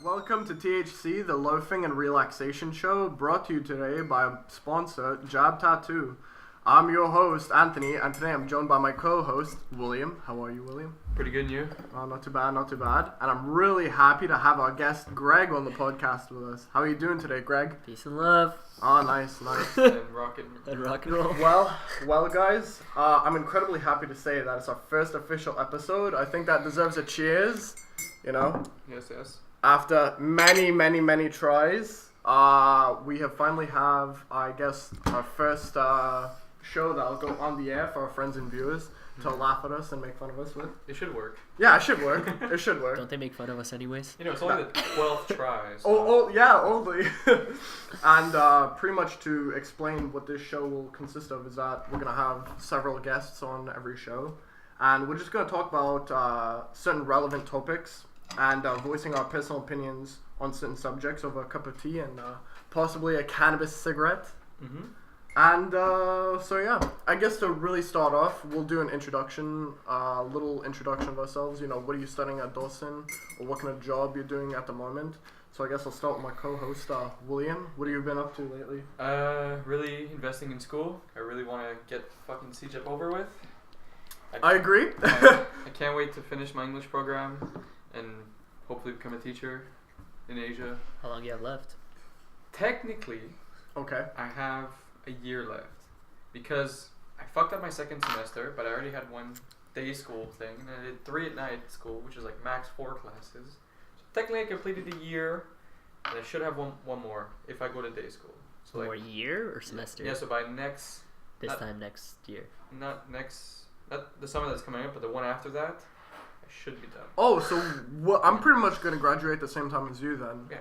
Welcome to TeaHC, the loafing and relaxation show, brought to you today by sponsor Jab Tattoo. I'm your host, Anthony, and today I'm joined by my co-host, William. How are you, William? Pretty good, and you? Not too bad, not too bad. And I'm really happy to have our guest, Greg, on the podcast with us. How are you doing today, Greg? Peace and love. Oh, nice. And rock and roll. Well, guys, I'm incredibly happy to say that it's our first official episode. I think that deserves a cheers, you know? Yes. After many tries, we have finally have, I guess, our first show that'll go on the air for our friends and viewers to laugh at us and make fun of us with. It should work. Yeah, it should work. It should work. Don't they make fun of us anyways? You know, it's only the 12th try. So. Only. And pretty much to explain what this show will consist of is that we're going to have several guests on every show. And we're just going to talk about certain relevant topics and voicing our personal opinions on certain subjects over a cup of tea and possibly a cannabis cigarette. Mm-hmm. And so yeah, I guess to really start off, we'll do an introduction, little introduction of ourselves. You know, what are you studying at Dawson, or what kind of job you're doing at the moment. So I guess I'll start with my co-host, William. What have you been up to lately? Really investing in school. I really want to get fucking CJEP over with. I agree. I can't wait to finish my English program and hopefully become a teacher in Asia. How long do you have left? Technically, Okay. I have a year left because I fucked up my second semester, but I already had one day school thing, and I did 3 at night school, which is like max 4 classes. So technically, I completed a year, and I should have one more if I go to day school. So More like, year or semester? yeah, so by next, This time next year. not the summer that's coming up, but the one after that, I should be done. Oh, so I'm pretty much going to graduate at the same time as you then. Yeah.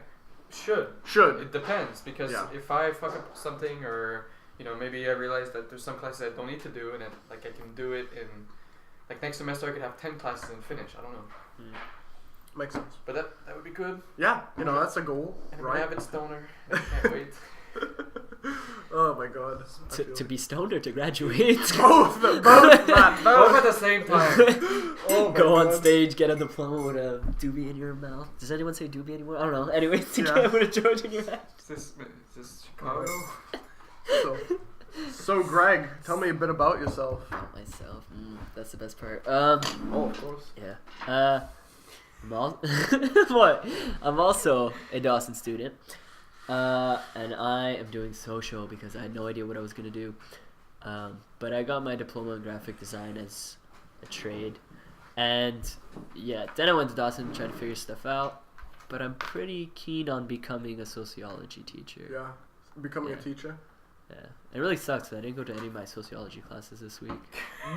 Should. Should. It depends, because if I fuck up something, or you know, maybe I realize that there's some classes I don't need to do, and I can do it in like next semester I could have 10 classes and finish. I don't know. Makes sense. But that would be good. Yeah, you know, that's a goal, And right? I have it stoner. I can't wait. Oh my god. To be stoned or to graduate? Both, man, Both at the same time. Oh my Go on God. stage, get a diploma with a doobie in your mouth. Does anyone say doobie anymore? I don't know. Anyways, to Yeah. get with a George in your head. Is this Chicago? So Greg, tell me a bit about yourself. About myself. That's the best part. Oh, of course. Yeah. What? I'm also a Dawson student. And I am doing social because I had no idea what I was going to do. But I got my diploma in graphic design as a trade. And yeah, then I went to Dawson to try to figure stuff out. But I'm pretty keen on becoming a sociology teacher. Yeah, becoming a Yeah. teacher. Yeah. It really sucks that I didn't go to any of my sociology classes this week.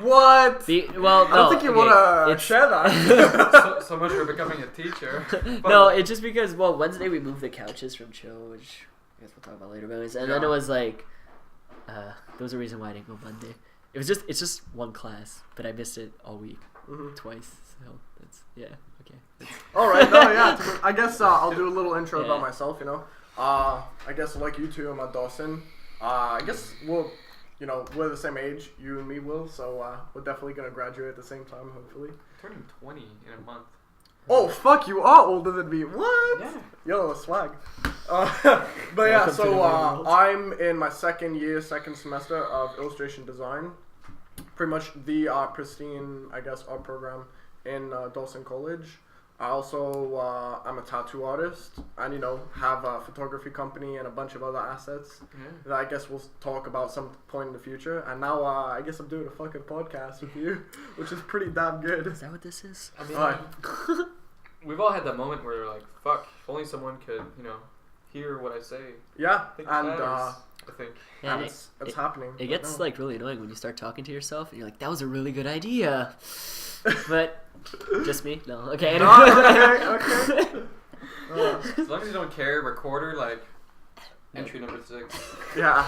What? Well, no. I don't think you want to share that. so much for becoming a teacher. No, it's just because, well, Wednesday we moved the couches from Chill, which I guess we'll talk about later. But anyways, and then it was like, there was a reason why I didn't go Monday. It's just one class, but I missed it all week, twice. So that's okay. All right, I guess I'll do a little intro about myself. You know, I guess like you two, I'm at Dawson. I guess we're the same age, you and me, Will. So we're definitely gonna graduate at the same time, hopefully. I'm turning 20 in a month. Oh fuck, you are older than me. What? Yeah. Yo, swag. But yeah, Welcome to the so world. I'm in my second semester of illustration design. Pretty much the pristine, I guess, art program in Dawson College. I also I'm a tattoo artist, and have a photography company and a bunch of other assets that I guess we'll talk about some point in the future. And now I guess I'm doing a fucking podcast with you, which is pretty damn good. Is that what this is? I mean, we've all had that moment where you're like, fuck, if only someone could, hear what I say. Yeah, I think and I think. Yeah, and it's happening. It gets like really annoying when you start talking to yourself and you're like, that was a really good idea. But just me? No. Okay. Anyway. Okay. As long as you don't carry a recorder, like entry number 6. Yeah,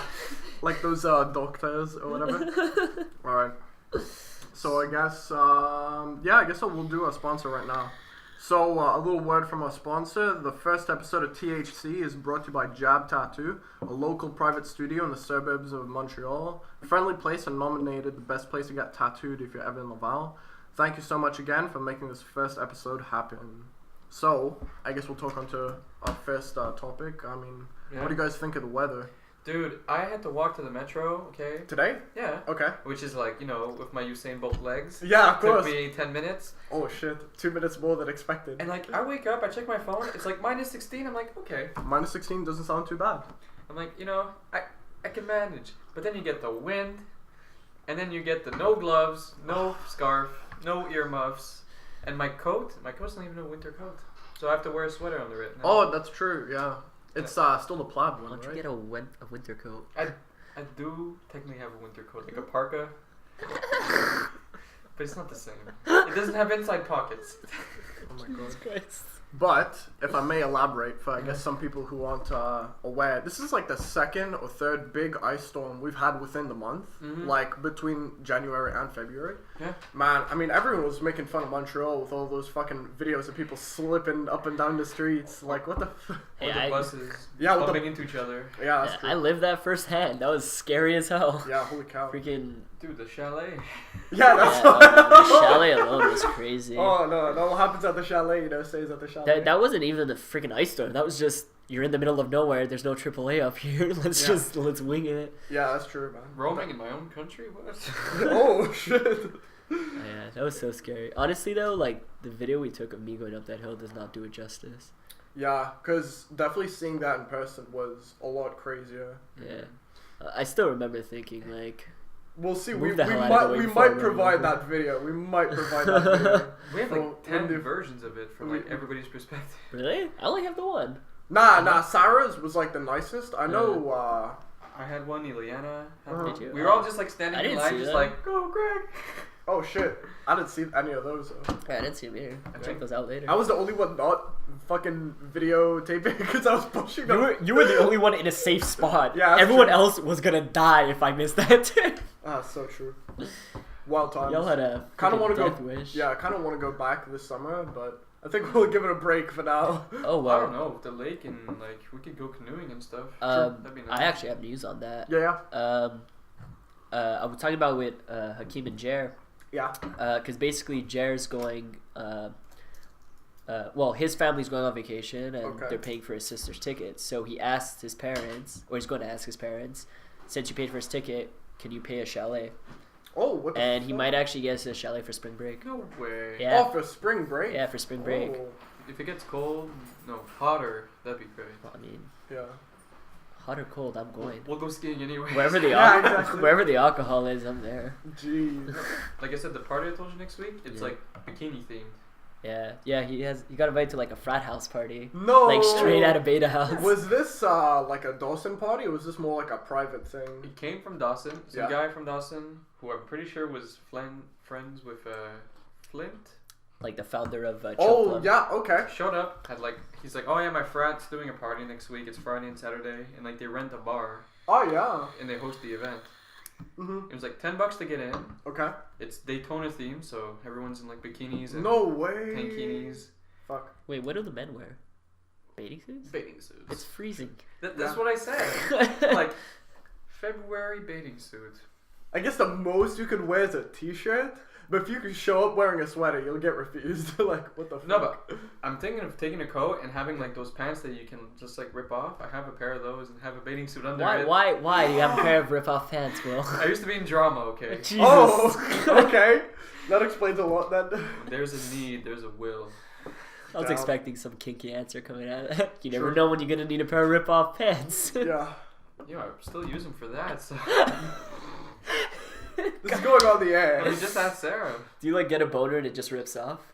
like those doctors or whatever. All right. So I guess we'll do our sponsor right now. So a little word from our sponsor. The first episode of TeaHC is brought to you by Jab Tattoo, a local private studio in the suburbs of Montreal. A friendly place and nominated the best place to get tattooed if you're ever in Laval. Thank you so much again for making this first episode happen. So, I guess we'll talk on to our first topic. I mean, what do you guys think of the weather? Dude, I had to walk to the metro, okay? Today? Yeah. Okay. Which is like, with my Usain Bolt legs. Yeah, of course. Took me 10 minutes. Oh shit, 2 minutes more than expected. And like, I wake up, I check my phone, it's like -16. I'm like, okay. -16 doesn't sound too bad. I'm like, I can manage. But then you get the wind, and then you get the no gloves, no scarf, no earmuffs, and my coat's not even a winter coat. So I have to wear a sweater under it now. Oh, that's true, yeah. It's still the plaid one, Why don't right? you get a winter coat? I do technically have a winter coat, like a parka. But it's not the same. It doesn't have inside pockets. Oh my god. Christ. But, if I may elaborate for, I guess, some people who aren't aware, this is like the second or third big ice storm we've had within the month, like between January and February. Yeah. Man, I mean, everyone was making fun of Montreal with all those fucking videos of people slipping up and down the streets. Like, what the Hey, With the buses Yeah, with bumping into each other. Yeah, that's true. I lived that firsthand. That was scary as hell. Yeah, holy cow. Freaking. Dude, the chalet. Yeah, that's the chalet alone was crazy. Oh, no, what happens at the chalet, stays at the chalet. That wasn't even the freaking ice storm. That was just, you're in the middle of nowhere. There's no AAA up here. Let's wing it. Yeah, that's true, man. Roaming in my own country? What? Oh, shit. Yeah, that was so scary. Honestly, though, like, the video we took of me going up that hill does not do it justice. Yeah, because definitely seeing that in person was a lot crazier. Yeah. I still remember thinking, like... We'll see. Move the hell out of the way We before I might run provide over. that video. We might provide that video. We have like 10 the- versions of it from like everybody's perspective. Really? I only have the one. Nah. Sarah's was like the nicest. I know. I had one, Ileana had one. Did you? We were all just like standing I in didn't line, see just that. like, go Greg. Oh shit! I didn't see any of those. Though. Yeah, I didn't see them either. I'll check those out later. I was the only one not fucking videotaping because I was pushing them. You were the only one in a safe spot. Yeah, that's Everyone true. else was gonna die if I missed that. Ah, so true. Wild times. Y'all had a Kind of want to death go. wish. Yeah, I kind of want to go back this summer, but I think we'll give it a break for now. Oh well. I don't know, the lake and like we could go canoeing and stuff. That'd be nice. I actually have news on that. Yeah. I was talking about with Hakeem and Jer. Yeah. Because basically Jer's going. Well, his family's going on vacation and Okay. they're paying for his sister's ticket. So he asked his parents, or he's going to ask his parents, since you paid for his ticket, can you pay a chalet? Oh, what the And he fuck? might actually get us a chalet for spring break. No way. Yeah. Oh, for spring break? Yeah, for spring break. Oh, If it gets cold, no, hotter, that'd be great. Well, I mean, yeah. hot or cold, I'm going. We'll go skiing anyway. Wherever the Yeah, exactly. wherever the alcohol is, I'm there. Jeez. Like I said, the party I told you next week, it's Yeah. like bikini themed. Yeah. He got invited to like a frat house party, No. like straight out of Beta House. Was this like a Dawson party, or was this more like a private thing? He came from Dawson. Some Yeah. guy from Dawson, who I'm pretty sure was friends with Flint, Like the founder of Oh, Chocolate. yeah, okay. showed up. He's like, oh yeah, my frat's doing a party next week. It's Friday and Saturday, and like they rent a bar Oh, yeah. and they host the event. Mm-hmm. It was like $10 to get in. Okay. It's Daytona themed, so everyone's in like bikinis and No way. tankinis, Fuck. Wait, what do the men wear? Bathing suits? bathing suits. It's freezing. That's Yeah. what I said. Like February bathing suit. I guess the most you could wear is a t-shirt, but if you could show up wearing a sweater, you'll get refused. Like, what the fuck? No, but I'm thinking of taking a coat and having like those pants that you can just like rip off. I have a pair of those and have a bathing suit under it. Why do you have a pair of rip-off pants, Will? I used to be in drama, okay? Jesus. Oh, okay. That explains a lot then. There's a need, there's a will. I was Down. expecting some kinky answer coming out of that. You never Sure. know when you're gonna need a pair of rip-off pants. Yeah. Yeah, I still use them for that, so. This is going on the air. I mean, just ask Sarah. Do you like get a boner and it just rips off?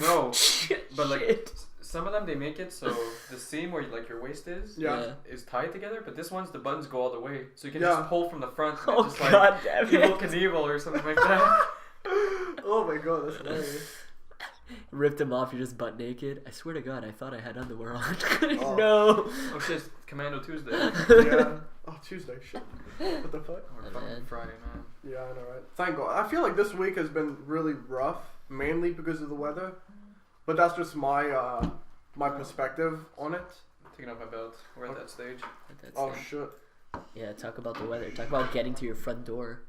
No, Shit, but like shit. some of them they make it so the seam where like your waist is Yeah. is tied together, but this one's the buttons go all the way, so you can Yeah. just pull from the front. And Oh it's just god like damn Evil it. Knievel or something like that. Oh my god, that's hilarious. Ripped him off, you're just butt naked. I swear to god, I thought I had underwear on. Oh. No. Oh shit, it's Commando Tuesday. Yeah. Oh, Tuesday. Shit. What the fuck? Or Oh, fucking man. Friday, man. Yeah, I know, right? Thank God. I feel like this week has been really rough, mainly because of the weather. But that's just my my perspective on it. Taking off my belt. We're at that stage. That's Oh it. shit. Yeah, talk about the weather. Talk about getting to your front door.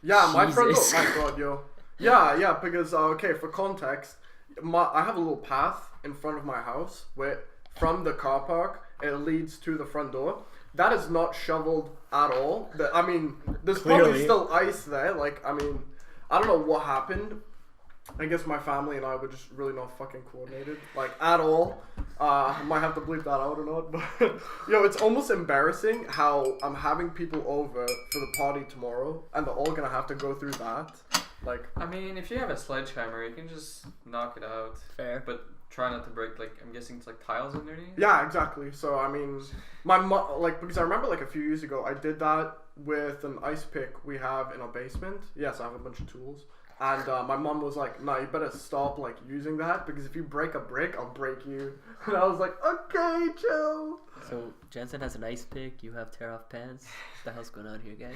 Yeah, my friend. Jesus. Oh my God, yo. Yeah, because okay, for context, I have a little path in front of my house where from the car park it leads to the front door. That is not shoveled at all. I mean, there's probably Clearly. still ice there. Like, I mean, I don't know what happened. I guess my family and I were just really not fucking coordinated, like, at all. I might have to bleep that out or not, but yo, it's almost embarrassing how I'm having people over for the party tomorrow, and they're all gonna have to go through that. Like, I mean, if you have a sledgehammer, you can just knock it out. Fair. But try not to break, like, I'm guessing it's like tiles underneath? yeah, exactly. So, I mean, my mom, like, because I remember, like, a few years ago, I did that with an ice pick we have in our basement. Yes, I have a bunch of tools. And my mom was like, "No, you better stop like using that because if you break a brick, I'll break you." And I was like, "Okay, chill." So Jensen has an ice pick. You have tear off pants. What the hell's going on here, guys?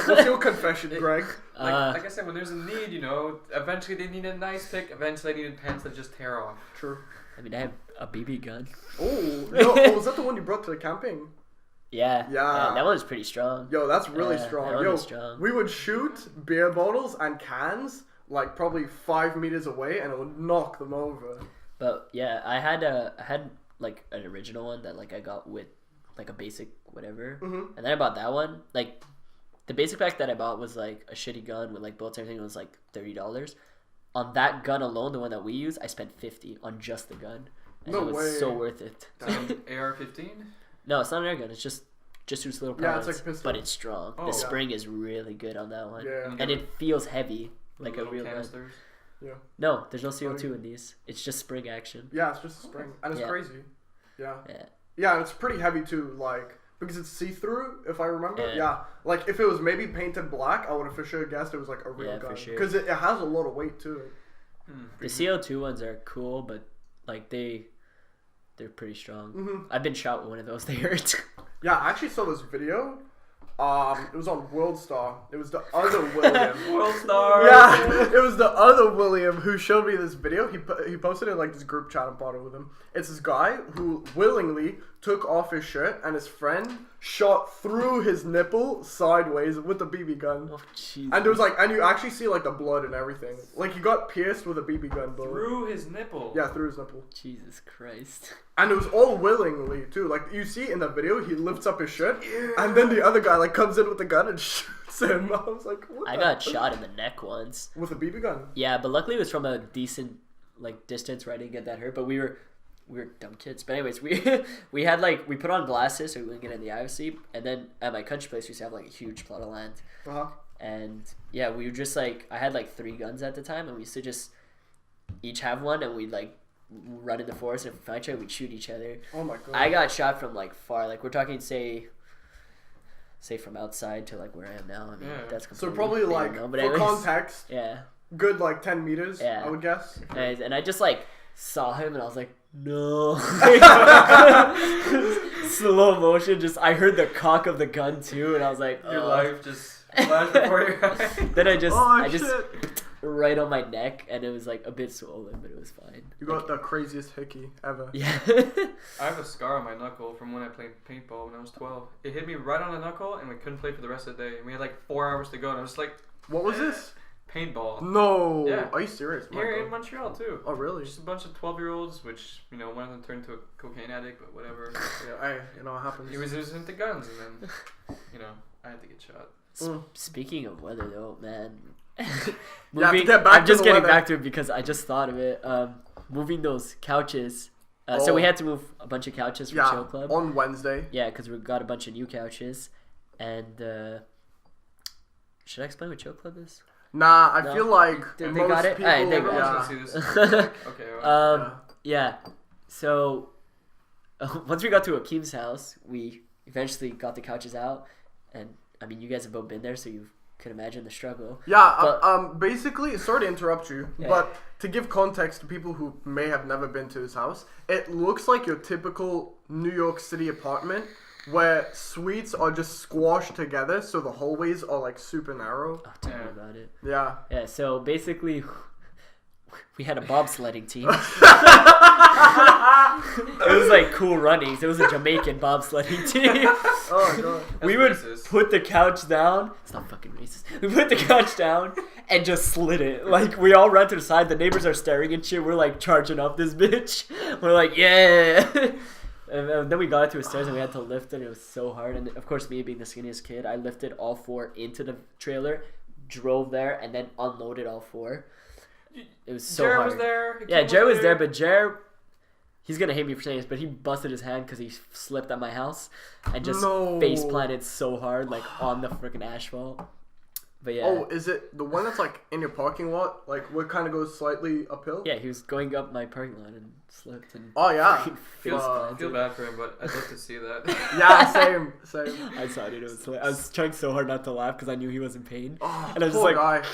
What's your confession, Greg? Like I said, when there's a need, you know, eventually they need a nice pick. Eventually they needed pants that just tear off. True. I mean, I have a BB gun. Oh, no, was that the one you brought to the camping? Yeah. Yeah. That one's pretty strong. Yo, that's really Yeah, strong. that one Yo, is strong. we would shoot beer bottles and cans like probably 5 meters away, and it would knock them over. But yeah, I had like an original one that like I got with like a basic whatever, Mm-hmm. and then I bought that one. Like the basic pack that I bought was like a shitty gun with like bullets and everything. It was like $30. On that gun alone, the one that we use, I spent $50 on just the gun. And No it was way. so worth it. AR-15? No, it's not an air gun. It's just its little Yeah, pellets. it's like a pistol. But it's strong. Oh, The yeah. spring is really good on that one. Yeah. And it feels heavy like a Little real gun. canisters. No, there's no CO2 in these. It's just spring action. Yeah, it's just a spring, and it's Yeah. crazy. Yeah. Yeah. Yeah, it's pretty heavy too, like, because it's see-through, if I remember. Yeah. Yeah. Like, if it was maybe painted black, I would have for sure guessed it was, like, a real Yeah, for gun. sure. Because it has a lot of weight to it. The CO2 ones are cool, but like they're pretty strong. Mm-hmm. I've been shot with one of those. They hurt. Yeah, I actually saw this video. It was on WorldStar. It was the other William. World Star! Yeah, it was the other William who showed me this video. He posted it in like this group chat I'm part of with him. It's this guy who willingly took off his shirt and his friend shot through his nipple sideways with a BB gun. Oh, jeez. And it was like, and you actually see like the blood and everything. Like he got pierced with a BB gun bullet. Through his nipple. Yeah, through his nipple. Jesus Christ. And it was all willingly too. Like you see in the video, he lifts up his shirt, and then the other guy like comes in with the gun and shoots him. I was like, what? I the got fuck? shot in the neck once. With a BB gun. Yeah, but luckily it was from a decent like distance where I didn't get that hurt. But we were dumb kids. But anyways, we had like we put on glasses so we wouldn't get in the eye of sleep. And then at my country place we used to have like a huge plot of land. Uh-huh. And yeah, we were just like I had like 3 guns at the time, and we used to just each have one, and we'd like run in the forest, and if we found each other, we'd shoot each other. Oh my god. I got shot from like far, like we're talking say from outside to like where I am now. I mean, Yeah. that's So completely probably like random, but for anyways, context, yeah. good like 10 meters. Yeah. I would guess. And I just like saw him, and I was like, no. Slow motion. Just I heard the cock of the gun too, and I was like, Your oh. life just flashed before your eyes. Then I Oh just shit! right on my neck, and it was like a bit swollen, but it was fine. You got the craziest hickey ever. Yeah. I have a scar on my knuckle from when I played paintball when I was 12. It hit me right on the knuckle, and we couldn't play for the rest of the day. And we had like 4 hours to go, and I was like, What was this? paintball. No. Yeah. Are you serious? My Here God. in Montreal too. Oh really? Just a bunch of 12-year-olds, which, you know, one of them turned into a cocaine addict, but whatever. Yeah. Hey, you know what happens. He was into guns, and then, you know, I had to get shot. Speaking of weather, though, man. Yeah, to get back I'm to just the getting weather. back to it because I just thought of it. Moving those couches. So we had to move a bunch of couches for Chill Club. On Wednesday. Yeah, because we got a bunch of new couches. And should I explain what Chill Club is? Nah, I No. feel like They most got it? people. Alright, they Everyone's got gonna yeah. see this. Like, okay, well, Yeah. So once we got to Akeem's house, we eventually got the couches out. And I mean, you guys have both been there, so you can imagine the struggle. Yeah, But- basically, sorry to interrupt you, Yeah. but to give context to people who may have never been to his house, it looks like your typical New York City apartment where suites are just squashed together, so the hallways are like super narrow. Oh, tell me Yeah. about it. Yeah. Yeah, so basically, we had a bobsledding team. It was like Cool Runnings. It was a Jamaican bobsledding team. Oh god. We would racist. put the couch down. It's not fucking racist. We put the couch down and just slid it. Like, we all run to the side. The neighbors are staring and shit. We're like charging up this bitch. We're like, yeah. And then we got to the stairs and we had to lift it. It was so hard. And of course, me being the skinniest kid, I lifted all 4 into the trailer, drove there, and then unloaded all 4. It was so Jared hard. was there. Yeah, Jared was there, but Jared, he's gonna hate me for saying this, but he busted his hand because he slipped at my house and just face planted so hard, like on the freaking asphalt. But yeah. Oh, is it the one that's like in your parking lot? Like what kind of goes slightly uphill? Yeah, he was going up my parking lot and slipped and. Oh yeah. I feel bad for him, but I'd love to see that. Yeah, same. I saw it. It was. I was trying so hard not to laugh because I knew he was in pain. Oh, and I was poor just like. guy.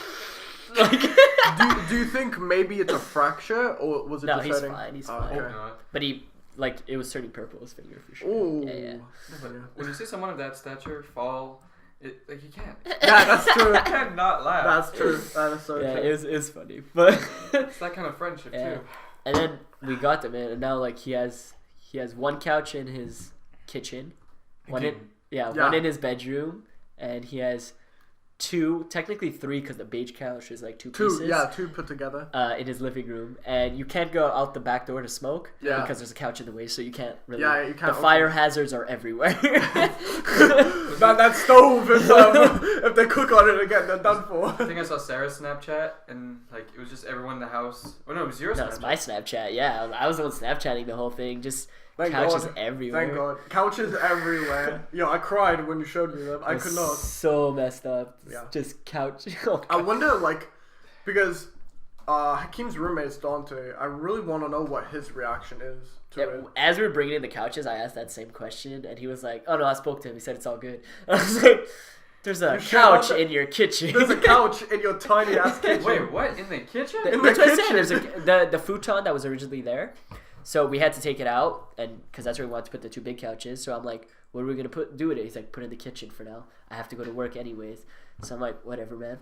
do you think maybe it's a fracture or was it No, just he's hurting? fine. He's Oh, fine. okay. But he, like, it was turning purple, his finger, for sure. Ooh. Yeah. But when you see someone of that stature fall, you can't. Yeah, that's true. You can't not laugh. That's true. That is so Yeah, true. it was funny, but. It's that kind of friendship Yeah. too. And then we got them in, and now like he has 1 couch in his kitchen, one in his bedroom, and he has 2, technically 3, because the beige couch is like 2 pieces. 2 put together. In his living room, and you can't go out the back door to smoke because there's a couch in the way, so you can't really. Yeah, you can't. The fire hazards are everywhere. that stove, if they cook on it again, they're done for. I think I saw Sarah's Snapchat, and like it was just everyone in the house. Oh no, it was your No, Snapchat. it's my Snapchat. Yeah, I was the one Snapchatting the whole thing. Just Thank couches God. everywhere. Thank God. Couches everywhere. Yo, I cried when you showed me them. I could not. So messed up. Yeah. Just couch. Oh, I wonder, like, because Hakeem's roommate's Dante. I really want to know what his reaction is to it. As we were bringing in the couches, I asked that same question, and he was like, "Oh no, I spoke to him. He said it's all good." I was like, "There's a couch in your kitchen. There's a couch in your tiny ass kitchen." Wait, what? In the kitchen? In That's the what I kitchen. said. There's the futon that was originally there, so we had to take it out, and because that's where we wanted to put the 2 big couches. So I'm like, "What are we gonna do with it?" He's like, "Put it in the kitchen for now. I have to go to work anyways." So I'm like, "Whatever, man."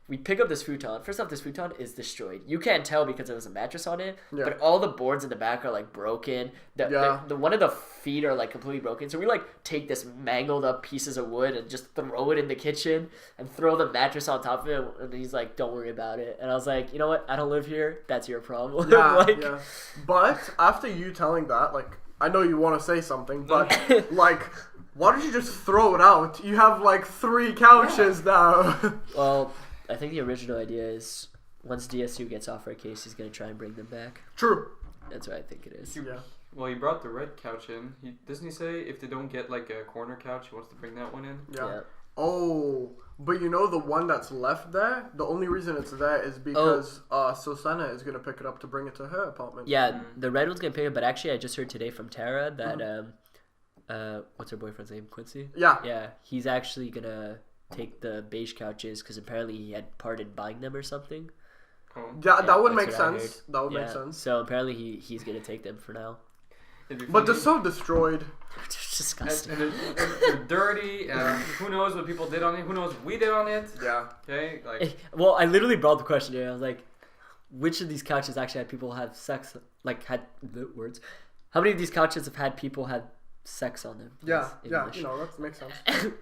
We pick up this futon. First off, this futon is destroyed. You can't tell because there was a mattress on it, but all the boards in the back are like broken. The one of the feet are like completely broken. So we like take this mangled up pieces of wood and just throw it in the kitchen and throw the mattress on top of it. And he's like, "Don't worry about it." And I was like, "You know what? I don't live here. That's your problem." Yeah. But after you telling that, like, I know you want to say something, but like, why don't you just throw it out? You have like 3 couches now. Well, I think the original idea is once DSU gets off our case, he's gonna try and bring them back. True. That's what I think it is. Yeah. Well, he brought the red couch in. Doesn't he say if they don't get like a corner couch, he wants to bring that one in? Yeah. Oh, but you know the one that's left there? The only reason it's there is because Susanna is going to pick it up to bring it to her apartment. Yeah, the red one's gonna pick it, but actually I just heard today from Tara that what's her boyfriend's name? Quincy? Yeah. Yeah, he's actually gonna take the beige couches because apparently he had parted buying them or something. Oh. Yeah, that would that's make what I sense. That would make sense. So apparently he's gonna take them for now. But they're so destroyed. It's disgusting. And they're dirty. Who knows what people did on it? Who knows what we did on it? Yeah. Okay. Like. Well, I literally brought the question here. I was like, which of these couches actually had people have sex? Like had the words. How many of these couches have had people had sex on them? Yeah. It's Yeah. English. You know, that makes sense.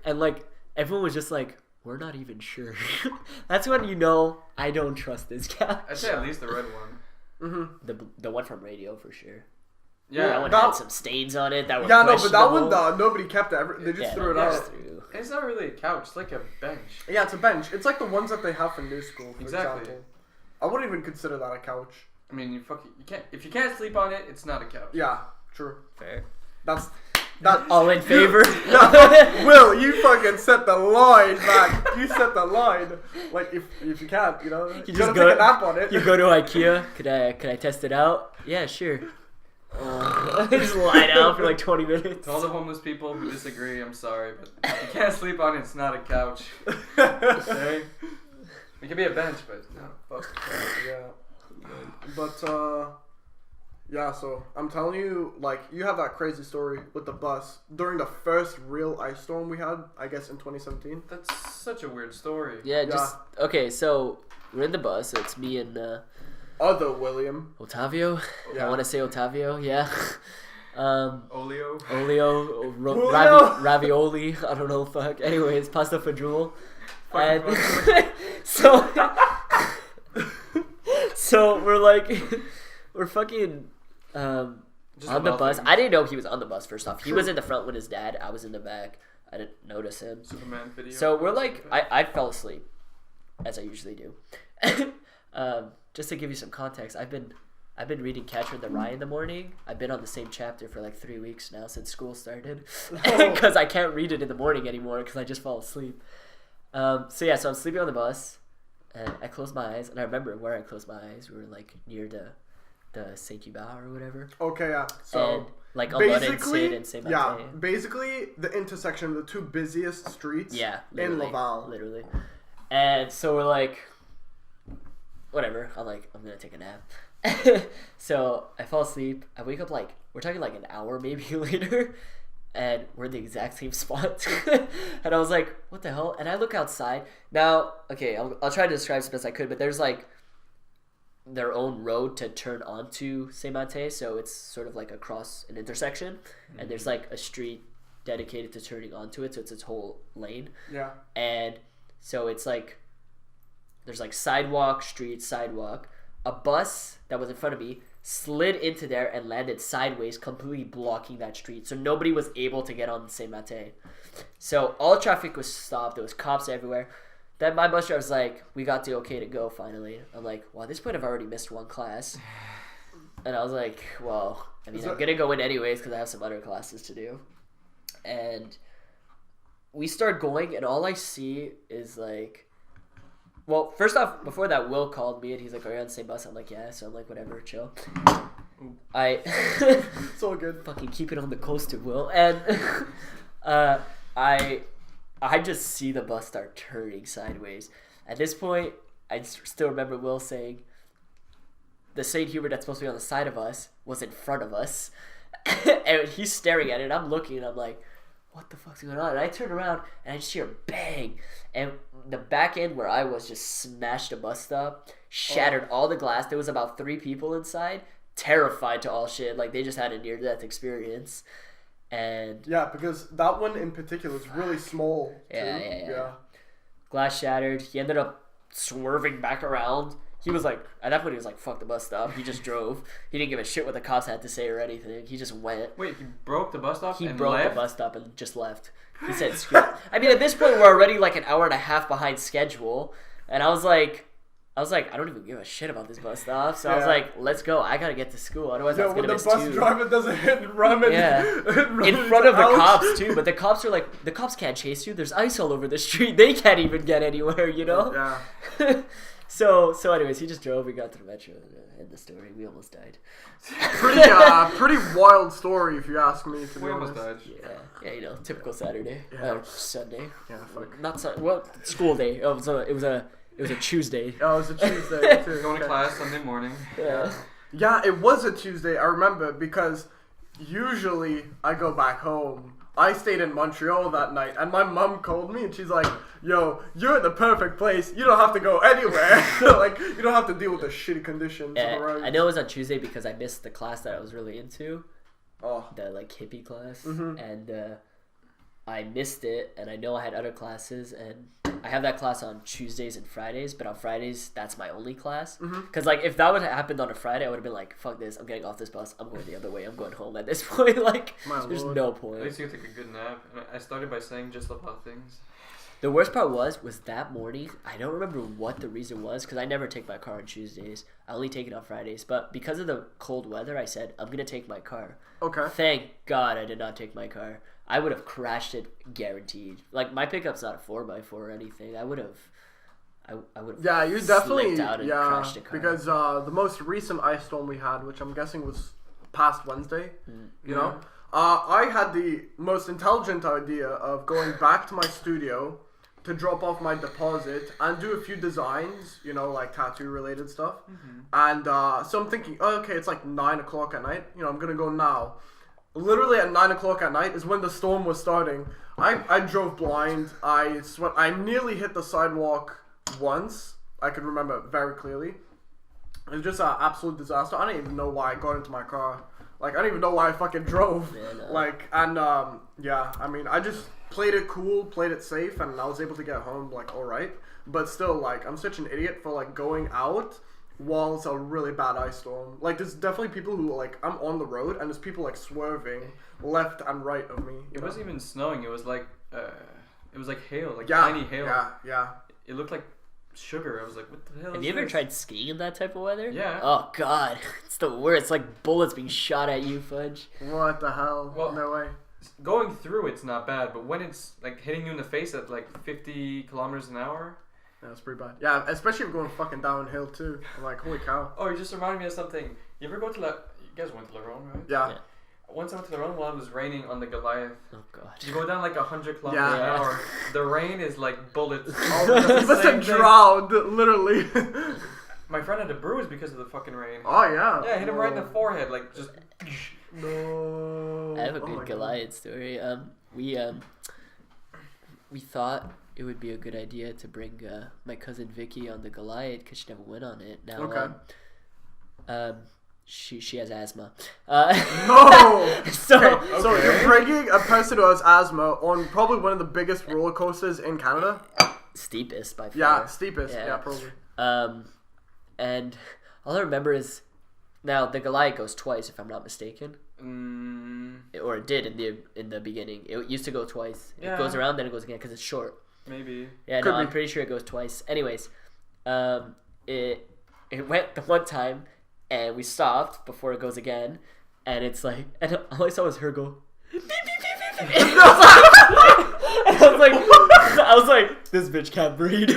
And like everyone was just like, we're not even sure. That's when you know I don't trust this couch. I'd say at least the red one. Mm-hmm. The one from radio for sure. Yeah. That one had some stains on it. That were Yeah, no, but that one, questionable. nobody kept it. They just threw it out. It's not really a couch. It's like a bench. Yeah, it's a bench. It's like the ones that they have for new school, for Exactly. example. I wouldn't even consider that a couch. I mean, you can't. If you can't sleep on it, it's not a couch. Yeah, true. Fair. That's that. All in favor? Yeah, Will, you fucking set the line, man. You set the line. Like if you can't, you know, you just gotta go- take a nap on it. You go to IKEA. Could I test it out? Yeah, sure. Just lie down for like 20 minutes. To all the homeless people who disagree, I'm sorry, but if you can't sleep on it, it's not a couch. Okay? It could be a bench, but no, fuck. Yeah. But yeah. So I'm telling you, like, you have that crazy story with the bus during the first real ice storm we had, I guess in 2017. That's such a weird story. Yeah, just okay. So we're in the bus. So it's me and other William. Otavio. Yeah. I want to say Otavio. Yeah. Olio. Ravioli. I don't know. Fuck. Anyways, pasta fagioli. And Fucking so we're fucking Just on the about bus. things. I didn't know he was on the bus. First off, he was in the front with his dad. I was in the back. I didn't notice him. Superman video. So we're like, I fell asleep, as I usually do. Just to give you some context, I've been reading Catcher in the Rye in the morning. I've been on the same chapter for like 3 weeks now since school started, because I can't read it in the morning anymore because I just fall asleep. So I'm sleeping on the bus, and I close my eyes, and I remember where I closed my eyes. We were like near the Saint Hubert or whatever. Okay, yeah. So and like on London Sid and Saint yeah, Martin. basically the intersection of the two busiest streets. Yeah, in Laval. Literally. And so we're like, whatever. I'm like, I'm gonna take a nap. So I fall asleep. I wake up like, we're talking like an hour maybe later, and we're in the exact same spot. And I was like, what the hell? And I look outside. Now, okay, I'll try to describe as best I could, but there's like their own road to turn onto Saint Martin, so it's sort of like across an intersection, and there's like a street dedicated to turning onto it, so it's its whole lane. Yeah. And so it's like there's like sidewalk, street, sidewalk. A bus that was in front of me slid into there and landed sideways, completely blocking that street. So nobody was able to get on Saint Martin. So all traffic was stopped. There was cops everywhere. Then my bus driver was like, we got the okay to go finally. I'm like, well, at this point I've already missed one class. And I was like, well, I mean, I'm going to go in anyways because I have some other classes to do. And we start going, and all I see is like, well, first off, before that, Will called me, and he's like, are you on the same bus? I'm like, yeah. So I'm like, whatever, chill. It's all good. Fucking keep it on the coast, Will. And I just see the bus start turning sideways. At this point, I still remember Will saying, the St. Hubert that's supposed to be on the side of us was in front of us. And he's staring at it, and I'm looking, and I'm like, what the fuck's going on? And I turn around, and I just hear a bang. And the back end where I was just smashed a bus stop, shattered all the glass. There was about 3 people inside, terrified to all shit. Like, they just had a near-death experience. And yeah, because that one in particular is really small. Too. Yeah. Glass shattered. He ended up swerving back around. He was like, at that point, he was like, fuck the bus stop. He just drove. He didn't give a shit what the cops had to say or anything. He just went. Wait, he broke the bus stop He and broke left? the bus stop and just left. He said, screw it. I mean, at this point, we're already like an hour and a half behind schedule. And I was like, I don't even give a shit about this bus stop. So I was like, let's go. I got to get to school. Otherwise, I was going to miss the bus driver does a hit and run in front of the cops, too. But the cops are like, the cops can't chase you. There's ice all over the street. They can't even get anywhere, you know? Yeah. So anyways, he just drove. We got to the metro. End the story. We almost died. Pretty wild story, if you ask me. To be We almost honest. died. Yeah, you know, typical Saturday. Yeah. Sunday. Yeah, fuck. Not Sunday. Well, school day. Oh, it was a Tuesday. Oh, it was a Tuesday too. Going to class Sunday morning. Yeah. Yeah, it was a Tuesday. I remember because usually I go back home. I stayed in Montreal that night, and my mom called me, and she's like, "Yo, you're in the perfect place. You don't have to go anywhere. Like, you don't have to deal with the shitty conditions of the roads." I know it was on Tuesday because I missed the class that I was really into. Oh. The like hippie class, Mhm. and I missed it. And I know I had other classes, and I have that class on Tuesdays and Fridays. But on Fridays, that's my only class. Because like if that would have happened on a Friday, I would have been like, "Fuck this! I'm getting off this bus. I'm going the other way. I'm going home." At this point, like, there's no At point. least you take a good nap. And I started by saying just about things. The worst part was that morning, I don't remember what the reason was, because I never take my car on Tuesdays. I only take it on Fridays. But because of the cold weather, I said, I'm going to take my car. Okay. Thank God I did not take my car. I would have crashed it, guaranteed. Like, my pickup's not a 4x4 or anything. I would have Yeah, you definitely, out and crashed a car. because the most recent ice storm we had, which I'm guessing was past Wednesday, you know, I had the most intelligent idea of going back to my studio to drop off my deposit and do a few designs, you know, like tattoo related stuff. And so I'm thinking, oh, okay, it's like 9 o'clock at night. You know, I'm going to go now. Literally at 9 o'clock at night is when the storm was starting. I drove blind. I nearly hit the sidewalk once. I could remember very clearly. It was just an absolute disaster. I didn't even know why I got into my car. Like, I didn't even know why I fucking drove. Yeah, no. Like, and, yeah, I mean, I just played it cool, played it safe, and I was able to get home, like, alright. But still, like, I'm such an idiot for, like, going out while it's a really bad ice storm. Like, there's definitely people who, like, I'm on the road, and there's people, like, swerving left and right of me. It wasn't even snowing. It was like hail, like Yeah, tiny hail. yeah. It looked like sugar. I was like, what the hell Have is you ever this? tried skiing in that type of weather? Yeah. Oh god, it's the worst. It's like bullets being shot at you, Fudge. What the hell? Well, no way. Going through it's not bad, but when it's like hitting you in the face at like 50 kilometers an hour. Yeah, it's pretty bad. Yeah, especially if you're going fucking downhill too. I'm like, holy cow. Oh, you just reminded me of something. You ever go to you guys went to Laron, right? Yeah. Once I went to Laron while it was raining on the Goliath. Oh god. You go down like 100 kilometers an Yeah. hour. The rain is like bullets. Oh, you must have drowned, literally. My friend had a bruise because of the fucking rain. Oh, yeah. Yeah, hit him right in the forehead, like just. No. I have a Oh good my Goliath story. We thought it would be a good idea to bring my cousin Vicky on the Goliath because she never went on it. Now, Okay. she has asthma. No! So So you're bringing a person who has asthma on probably one of the biggest roller coasters in Canada? steepest by far. Yeah, steepest. Yeah. Yeah, probably. And all I remember is now the Goliath goes twice if I'm not mistaken. Or it did in the beginning. It used to go twice. Yeah. It goes around, then it goes again because it's short. Maybe. Yeah, Could no, I'm be. pretty sure it goes twice. Anyways, it went the one time, and we stopped before it goes again, and it's like, and all I saw was her go. Beep, beep, beep, beep, beep. And I was like, this bitch can't breathe.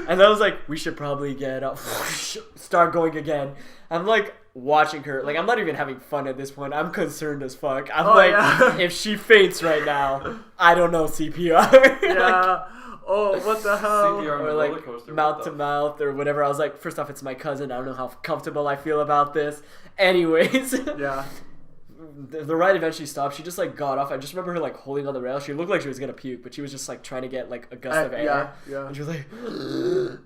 And I was like, we should probably get up, start going again. I'm like watching her, like I'm not even having fun at this point. I'm concerned as fuck. I'm yeah. if she faints right now, I don't know CPR. Yeah. Oh, what the hell? CPR on Or the like roller coaster. mouth to mouth or whatever. I was like, first off, it's my cousin. I don't know how comfortable I feel about this. Anyways, Yeah. the ride eventually stopped. She just like got off. I just remember her like holding on the rail. She looked like she was gonna puke, but she was just like trying to get like a gust of air. Yeah. And she was like, okay,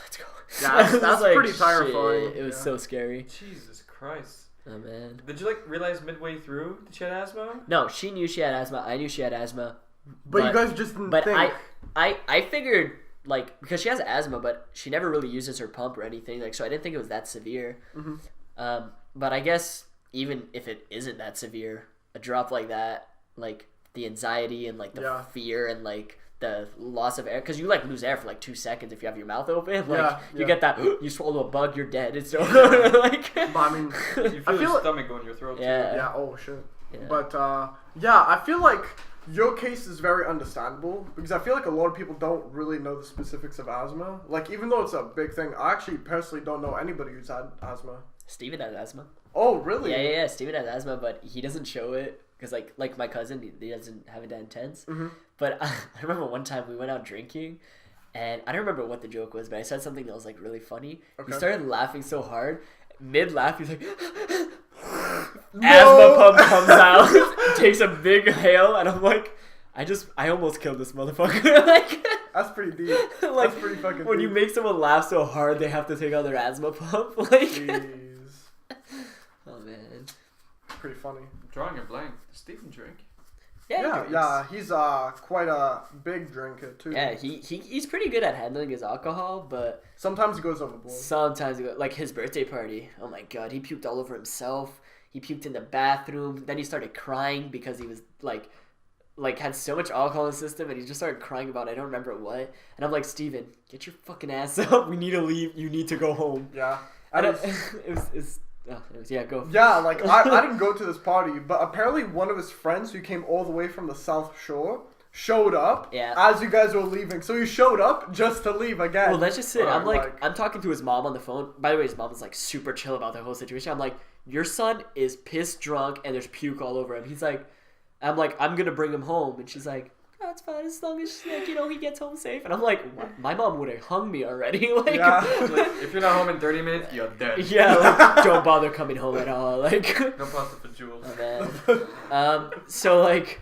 let's go. Yeah, I was that's just like, pretty terrifying. shit. It was Yeah. so scary. Jesus Christ. Oh man. Did you like realize midway through that she had asthma? No, she knew she had asthma. I knew she had asthma. But you guys just didn't But think. I figured like because she has asthma, but she never really uses her pump or anything. Like so, I didn't think it was that severe. Mm-hmm. But I guess even if it isn't that severe, a drop like that, like the anxiety and like the Yeah. fear and like the loss of air, because you like lose air for like 2 seconds if you have your mouth open. Like Yeah, you yeah. get that, you swallow a bug, you're dead. It's over. Like But I mean, You feel I your feel like- stomach go in your throat Yeah. yeah, oh shit. Yeah. But yeah, I feel like your case is very understandable because I feel like a lot of people don't really know the specifics of asthma. Like even though it's a big thing, I actually personally don't know anybody who's had asthma. Steven has asthma. Oh really? Yeah. Steven has asthma, but he doesn't show it because like my cousin, he doesn't have it that intense. Mhm. But I remember one time we went out drinking, and I don't remember what the joke was, but I said something that was like really funny. Okay. He started laughing so hard, mid laugh, he's like, No! asthma pump comes out, takes a big hail, and I'm like, I almost killed this motherfucker. Like, That's pretty deep. like That's pretty fucking when deep. you make someone laugh so hard, they have to take out their asthma pump. Like, Jeez. oh man. Pretty funny. I'm drawing a blank. Does Stephen drink? Yeah, he's quite a big drinker too. Yeah, he's pretty good at handling his alcohol, but Sometimes he goes overboard. sometimes like his birthday party. Oh my god, he puked all over himself. He puked in the bathroom. Then he started crying because he was like had so much alcohol in his system, and he just started crying about I don't remember what. And I'm like, Steven, get your fucking ass up. We need to leave. You need to go home. Yeah. And And yeah, go. yeah, like I didn't go to this party, but apparently one of his friends who came all the way from the South Shore showed up Yeah. as you guys were leaving. So he showed up just to leave again. Well, that's just it. I'm Like- like, I'm talking to his mom on the phone. By the way, his mom was like super chill about the whole situation. I'm like, your son is pissed drunk and there's puke all over him. He's like, I'm like, I'm gonna bring him home, and she's like, oh, it's fine as long as like, he gets home safe. And I'm like, my mom would have hung me already. Like, Yeah. Like, if you're not home in 30 minutes, you're dead. yeah, like, don't bother coming home at all. Like, No pasta for Jules. oh, man. So like,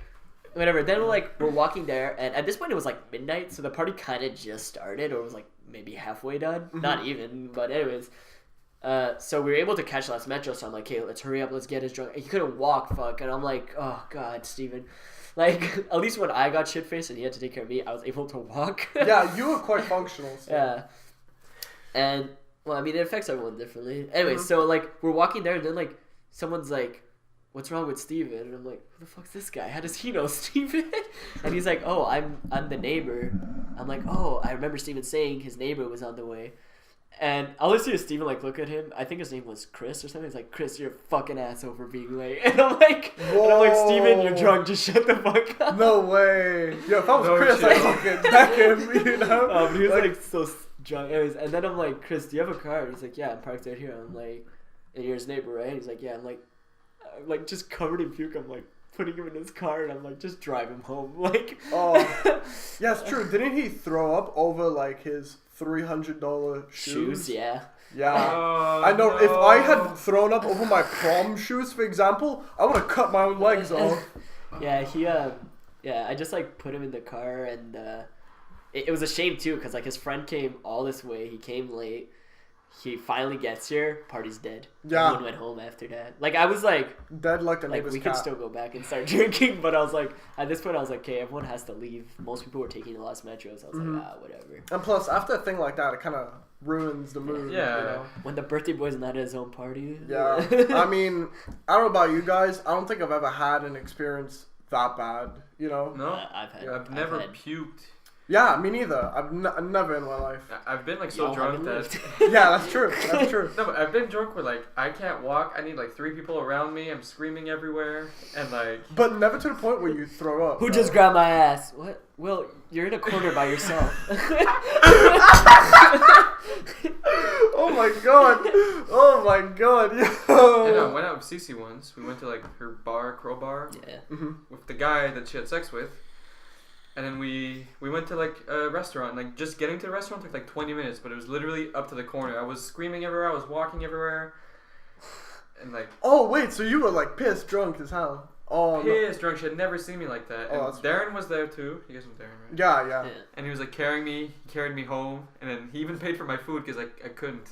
whatever. Then we're walking there, and at this point it was like midnight, so the party kind of just started, or was like maybe halfway done. Not even, but anyways, So we were able to catch the last metro. So I'm like, hey, let's hurry up. Let's get his drunk. He couldn't walk, fuck. And I'm like, oh god, Steven. Like, at least when I got shit-faced and he had to take care of me, I was able to walk. Yeah, you were quite functional. So. Yeah. And, well, I mean, it affects everyone differently. Anyway, so, like, we're walking there, and then, like, someone's like, what's wrong with Steven? And I'm like, who the fuck's this guy? How does he know Steven? And he's like, oh, I'm the neighbor. I'm like, oh, I remember Steven saying his neighbor was on the way. And all I see is Steven, like, look at him. I think his name was Chris or something. He's like, Chris, you're a fucking asshole for being late. And I'm like, Steven, you're drunk. Just shut the fuck up. No way. Yo, if I was Chris, I'd fucking deck him, you know? But he was, like, so drunk. Anyways, and then I'm like, Chris, do you have a car? And he's like, yeah, I'm parked right here. I'm like, and you're his neighbor, right? And he's like, yeah. I'm like, just covered in puke. I'm like, putting him in his car, and I'm like, just drive him home. Like, oh, yeah, it's true. Didn't he throw up over like his $300 shoes? Yeah. Yeah. I know. No. If I had thrown up over my prom shoes, for example, I would have cut my own legs off. Yeah, I just like put him in the car, and it was a shame too, because like his friend came all this way. He came late. He finally gets here, party's dead. Yeah. Everyone went home after that. Like, I was like... Dead like the neighbor's we cat. could still go back and start drinking, but I was like... At this point, I was like, okay, everyone has to leave. Most people were taking the last metros. I was like, whatever. And plus, after a thing like that, it kind of ruins the mood. Yeah. You know? When the birthday boy's not at his own party. Yeah. I mean, I don't know about you guys. I don't think I've ever had an experience that bad, you know? No? I've never puked. Yeah, me neither. I've never in my life. I've been like so drunk that... Yeah, that's true. That's true. No, but I've been drunk where like I can't walk. I need like 3 people around me. I'm screaming everywhere and like... But never to the point where you throw up. Who just grabbed my ass? What? Well, you're in a corner by yourself. Oh my god. Oh my god. Yo. And I went out with Cece once. We went to like her bar, Crowbar. Yeah. With the guy that she had sex with. And then we went to like a restaurant. Like just getting to the restaurant took like 20 minutes, but it was literally up to the corner. I was screaming everywhere. I was walking everywhere. And like... Oh wait, so you were like pissed drunk as hell. Oh, pissed drunk. She had never seen me like that. And Darren was there too. You guys know Darren, right? Yeah. And he was like carrying me. He carried me home. And then he even paid for my food because I couldn't.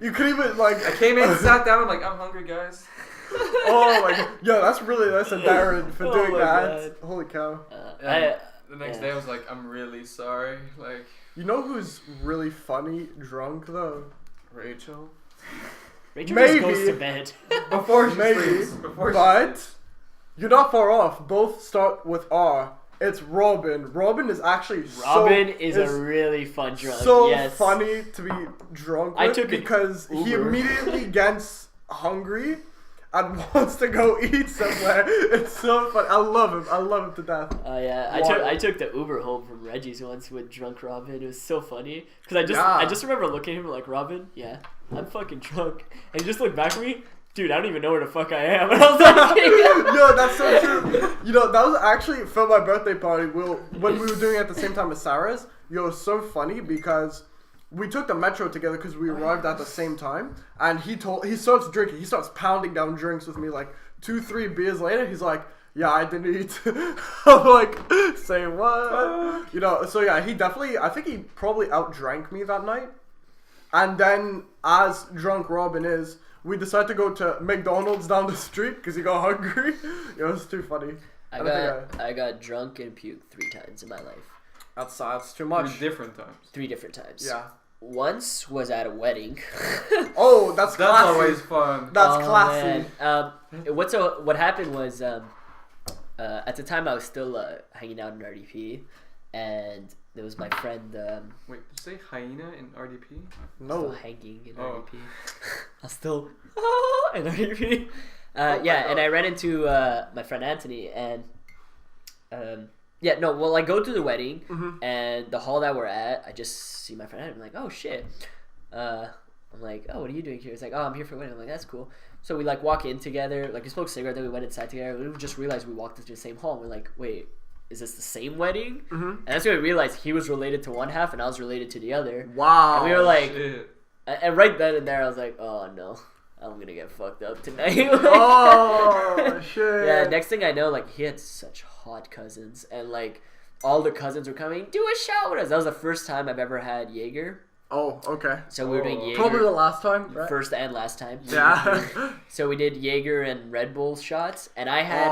You couldn't even like... I came in, sat down. I'm like, I'm hungry, guys. Oh my god. Yo, that's really nice of Darren for doing that. God. Holy cow. The next day I was like, I'm really sorry. Like, you know who's really funny drunk though? Rachel. Rachel maybe just goes to bed. Before she maybe, sleeps. But you're not far off. Both start with R. It's Robin. Robin is actually a really fun drunk. So funny to be drunk with. I took because he immediately gets hungry and wants to go eat somewhere. It's so fun. I love him. I love him to death. Oh yeah, I took the Uber home from Reggie's once with drunk Robin. It was so funny because I just remember looking at him like, Robin, yeah, I'm fucking drunk, and he just looked back at me. Dude, I don't even know where the fuck I am. And I was like, yo, that's so true. You know, that was actually for my birthday party. When we were doing it at the same time as Sarah's. Yo, it was so funny because we took the metro together because we arrived at the same time. And he starts drinking. He starts pounding down drinks with me like 2-3 beers later. He's like, yeah, I didn't eat. I'm like, say what? You know, so yeah, I think he probably outdrank me that night. And then, as drunk Robin is, we decided to go to McDonald's down the street because he got hungry. It was too funny. I got drunk and puked 3 times in my life. That's too much. 3 different times. 3 different times. Yeah. Once was at a wedding. Oh, that's classy. That's always fun. That's classy. Man. What happened was at the time I was still hanging out in RDP, and there was my friend. Wait, did you say hyena in RDP? No. Still hanging in RDP. I'm still in RDP. And I ran into my friend Anthony, and I go to the wedding, and the hall that we're at, I just see my friend. I'm like, oh shit. I'm like, oh, what are you doing here? He's like, oh, I'm here for a wedding. I'm like, that's cool. So we like walk in together. Like we smoked a cigarette, then we went inside together. We just realized we walked into the same hall. And we're like, wait, is this the same wedding? And that's when we realized he was related to one half and I was related to the other. Wow. And we were like, shit. And right then and there, I was like, oh no, I'm gonna get fucked up tonight. Oh shit. Yeah. Next thing I know, like he had such hot cousins, and like all the cousins were coming, do a shot with us. That was the first time I've ever had Jaeger. Oh, okay. So we were doing Jaeger. Probably the last time, right? First and last time. Yeah. So we did Jaeger and Red Bull shots, and I had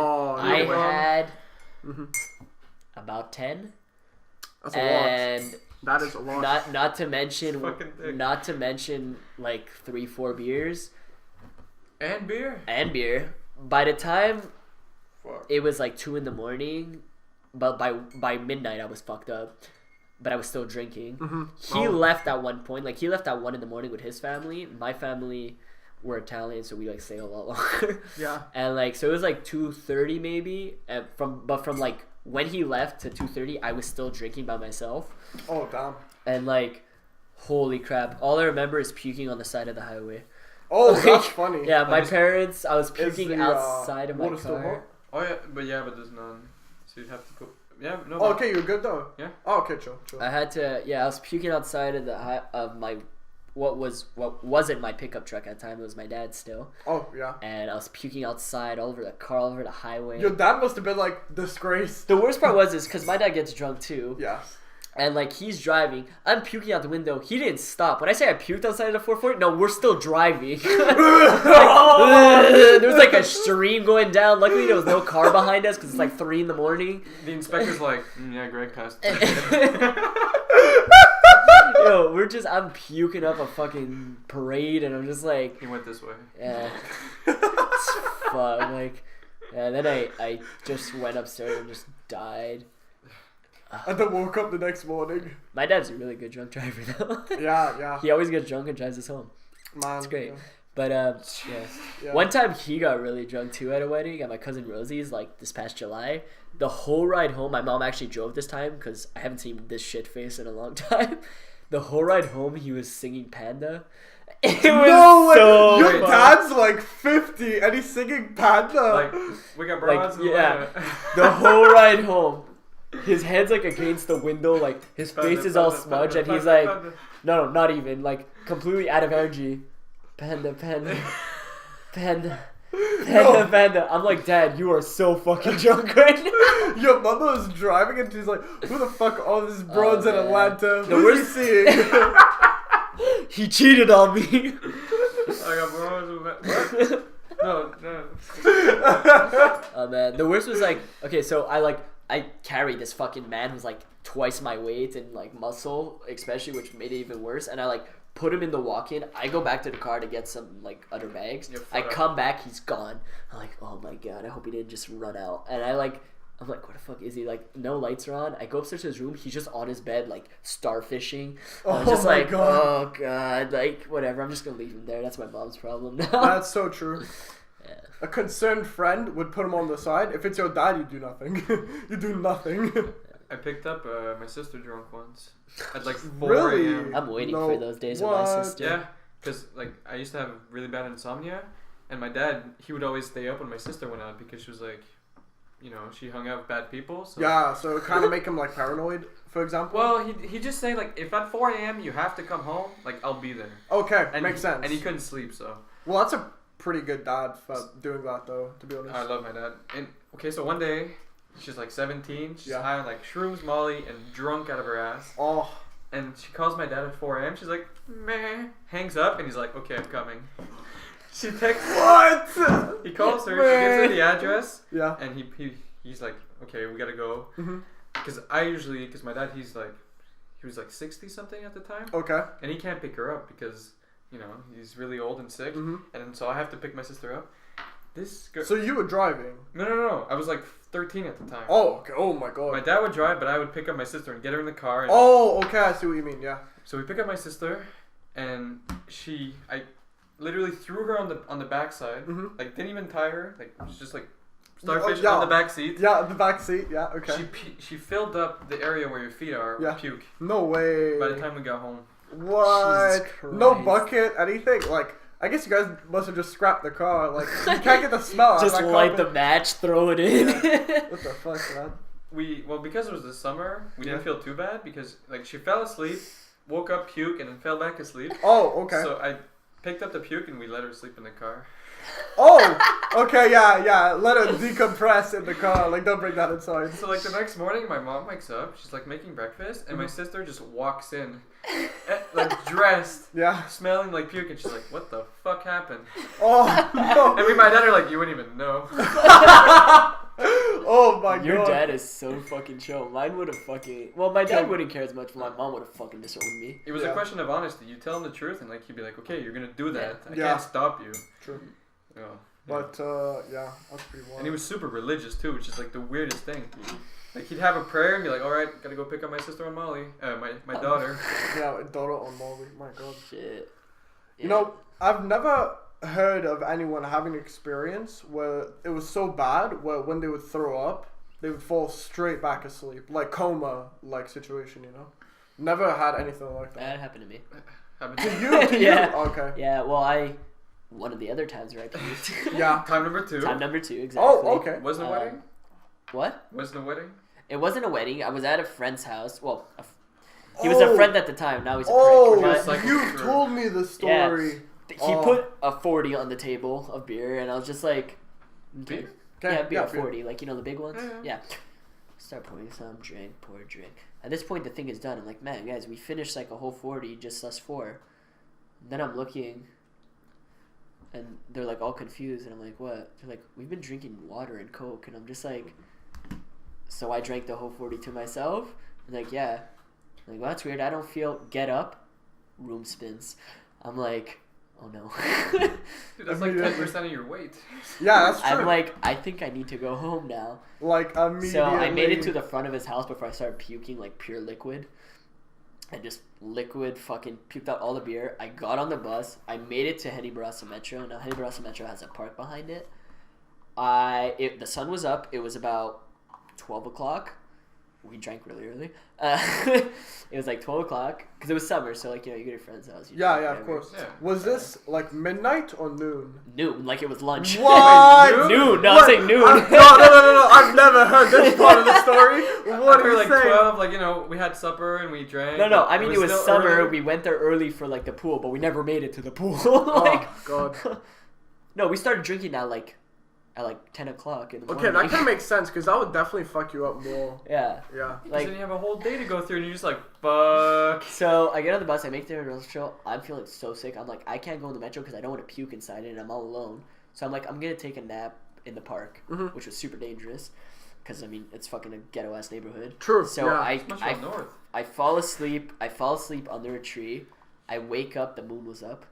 Mhm. about 10. That's a and lot. That is a lot. not to mention like 3-4 beers And beer. By the time Fuck. it was like 2 a.m, but by midnight I was fucked up, but I was still drinking. Mm-hmm. He left at one point, like he left at 1 a.m. with his family. My family were Italian, so we like stay a lot longer. Yeah. And like so it was like 2:30 maybe, and from like when he left to 2:30, I was still drinking by myself. Oh damn. And like, holy crap! All I remember is puking on the side of the highway. Oh, Like, that's funny. Yeah, my parents. I was puking the, outside of my water still hot? car. Oh yeah, but there's none. So you'd have to go. Yeah, no. Oh, okay, you're good though. Yeah. Oh, okay, chill. I had to. Yeah, I was puking outside of my what wasn't my pickup truck at the time. It was my dad's still. Oh yeah. And I was puking outside all over the car, all over the highway. Your dad must have been like disgraced. The worst part was because my dad gets drunk too. Yeah. And like he's driving, I'm puking out the window. He didn't stop. When I say I puked outside of the 440, no, we're still driving. There was like a stream going down. Luckily there was no car behind us because it's like 3 a.m. The inspector's like, yeah, Greg passed. Yo, I'm puking up a fucking parade, and I'm just like, He went this way. yeah, it's fuck. Like, and then I just went upstairs and just died. And then woke up the next morning. My dad's a really good drunk driver though. Yeah. He always gets drunk and drives us home. Man, It's great. Yeah. But yeah. One time he got really drunk too at a wedding at my cousin Rosie's, like this past July. The whole ride home, my mom actually drove this time because I haven't seen this shit face in a long time. The whole ride home, he was singing Panda. It was so Your fun. dad's like 50 and he's singing Panda. Like, we got broads. Like, yeah. The whole ride home, his head's like against the window, like his face is all smudged, and he's like, no, not even, like completely out of energy. Panda. I'm like, Dad, you are so fucking drunk right now. Your mama was driving and she's like, who the fuck are all these broads in Atlanta? No, Who's he seeing? He cheated on me. I got broads. What? No. Oh man, the worst was like, okay, so I carried this fucking man who's like twice my weight and like muscle, especially, which made it even worse. And I like put him in the walk-in. I go back to the car to get some like other bags. I come back, he's gone. I'm like, oh my god, I hope he didn't just run out. And I'm like, where the fuck is he? Like, no lights are on. I go upstairs to his room. He's just on his bed, like starfishing. I'm just like, oh god, like whatever. I'm just gonna leave him there. That's my mom's problem now. That's so true. Yeah. A concerned friend would put him on the side. If it's your dad, you do nothing. You do nothing. I picked up my sister drunk once at like 4 Really? a.m. I'm waiting for those days with my What? sister. Yeah, because like I used to have really bad insomnia, and my dad, he would always stay up when my sister went out because she was like, you know, she hung out with bad people. So. Yeah, so kind of make him like paranoid, for example. Well, he just say like, if at 4 a.m. you have to come home, like I'll be there. Okay, And makes sense. And he couldn't sleep, so. Well, that's a pretty good dad for doing that, though, to be honest. I love my dad. And okay, so one day, she's like 17. She's Yeah. high on like shrooms, Molly, and drunk out of her ass. Oh, And she calls my dad at 4 a.m. She's like, meh. Hangs up, and he's like, okay, I'm coming. She texts. what? He calls her. She gives her the address. Yeah. And he's like, okay, we gotta go. Mhm. Because my dad, he was like 60 something at the time. Okay. And he can't pick her up because, you know, he's really old and sick. Mhm. And so I have to pick my sister up. This girl. So you were driving? No. I was like 13 at the time. Oh, okay. Oh my god. My dad would drive, but I would pick up my sister and get her in the car. And Oh, okay. I see what you mean. Yeah. So we pick up my sister, and I literally threw her on the backside. Mhm. Like didn't even tie her. Like she was just like starfish yeah. on the back seat. Yeah, the back seat. Yeah. Okay. She filled up the area where your feet are Yeah. with puke. No way. By the time we got home. What? Jesus No Christ. bucket? Anything? Like, I guess you guys must have just scrapped the car. Like, you can't get the smell. Just out of that light the carpet. match, throw it in. What the fuck, man? Because it was the summer, we didn't Yeah. feel too bad because like she fell asleep, woke up, puke, and then fell back asleep. Oh, okay. So I picked up the puke and we let her sleep in the car. Oh, Okay, yeah. Let it decompress in the car. Like, don't bring that inside. So like the next morning, my mom wakes up. She's like making breakfast, and my sister just walks in, like dressed, smelling like puke, and she's like, "What the fuck happened?" Oh no! And my dad are like, "You wouldn't even know." Oh my god! Your dad is so fucking chill. Mine would have fucking. Well, my dad wouldn't care as much, but my mom would have fucking disowned me. It was a question of honesty. You tell him the truth, and like he'd be like, "Okay, you're gonna do that. I Yeah. can't stop you." True. Yeah. But that's pretty wild. And he was super religious too, which is like the weirdest thing. Like he'd have a prayer and be like, "All right, gotta go pick up my sister on Molly, my daughter." Yeah, daughter on Molly. My god. Shit. Yeah. You know, I've never heard of anyone having an experience where it was so bad where when they would throw up, they would fall straight back asleep, like coma like situation. You know, never had anything like that. That happened to me. Happened To to you? To Yeah. you? Okay. Yeah. Well, one of the other times where I puked. Yeah. Time number 2. Time number 2, exactly. Oh, okay. Wasn't a wedding? What? Wasn't a wedding? It wasn't a wedding. I was at a friend's house. Well, he was a friend at the time. Now he's a prick. Oh, But- But you told me the story. he put a 40 on the table of beer, and I was just like, okay. Okay, Yeah, beer, yeah, 40, like, you know, the big ones? Yeah. Start pouring some, pour, drink. At this point, the thing is done. I'm like, man, guys, we finished like a whole 40, just us 4. And then I'm looking, and they're like all confused, and I'm like, what? They're like, we've been drinking water and Coke, and I'm just like, so I drank the whole 40 to myself? I'm like, yeah. I'm like, well, that's weird. I don't feel, get up, room spins. I'm like, oh no. Dude, that's like 10% of your weight. Yeah, that's true. I'm like, I think I need to go home now. Like immediately. So I made it to the front of his house before I started puking like pure liquid. I just liquid fucking puked out all the beer. I got on the bus. I made it to Henny Barassa Metro. Now Henny Barassa Metro has a park behind it. The sun was up. It was about 12 o'clock. We drank really early. It was like 12 o'clock because it was summer, so like, you know, you go to your friend's house. Yeah, drink, of whatever. course. Yeah. Was this like midnight or noon? Noon, like it was lunch. What? Noon? No, I'm saying noon. No. I've never heard this part of the story. What are After you like saying? 12, like, you know, we had supper and we drank. No, I mean, it was still summer. early. We went there early for like the pool, but we never made it to the pool. Oh god. No, we started drinking at like 10 o'clock in the Okay, morning. that can make sense because that would definitely fuck you up more. Yeah. Yeah. Because Like, then you have a whole day to go through and you're just like, fuck. so I get on the bus, I make it to the metro. I'm feeling so sick. I'm like, I can't go in the metro because I don't want to puke inside it, and I'm all alone. So I'm like, I'm gonna take a nap in the park, which was super dangerous because I mean it's fucking a ghetto ass neighborhood. True. So yeah. It's much more north. I fall asleep. I fall asleep under a tree. I wake up. The moon was up.